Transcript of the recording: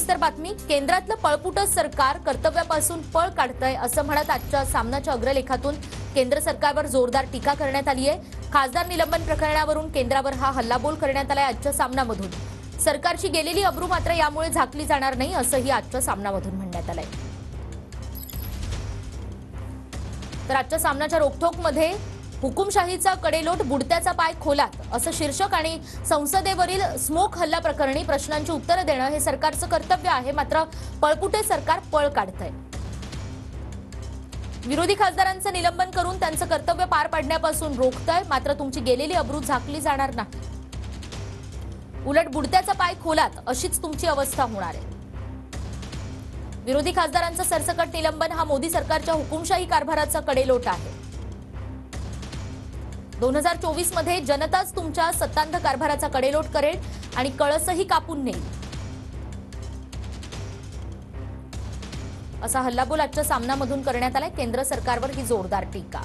सविस्तर बातमी। केंद्रातलं पळपुटं सरकार कर्तव्यापासून पळ काढतंय असं म्हणत आजच्या सामनाच्या अग्रलेखातून केंद्र सरकारवर जोरदार टीका करण्यात आली आहे। खासदार निलंबन प्रकरणावरून केंद्रावर हा हल्लाबोल करण्यात आलाय। आजच्या सामनामधून सरकारची गेलेली अब्रू मात्र यामुळे झाकली जाणार नाही असंही आजच्या सामनामधून म्हणण्यात आलंय। तर आजच्या सामनाच्या रोखठोकमध्ये हुकुमशाहीचा कडेलोट बुडत्याचा पाय खोलात असं शीर्षक आणि संसदेवरील स्मोक हल्ला प्रकरणी प्रश्नांची उत्तरं देणं हे सरकारचं कर्तव्य आहे, मात्र पळपुटे सरकार पळ काढतंय। विरोधी खासदारांचं निलंबन करून त्यांचं कर्तव्य पार पाडण्यापासून रोखतंय, मात्र तुमची गेलेली अब्रू झाकली जाणार नाही। उलट बुडत्याचा पाय खोलात अशीच तुमची अवस्था होणार आहे। विरोधी खासदारांचं सरसकट निलंबन हा मोदी सरकारच्या हुकुमशाही कारभाराचा कडेलोट आहे। 2024 मध्ये जनताच तुमच्या सत्तांध कारभाराचा कडेलोट करेल आणि कळसही कापून नेईल असा हल्लाबोल आजच्या सामनामधून करण्यात आलाय। केंद्र सरकारवर ही जोरदार टीका।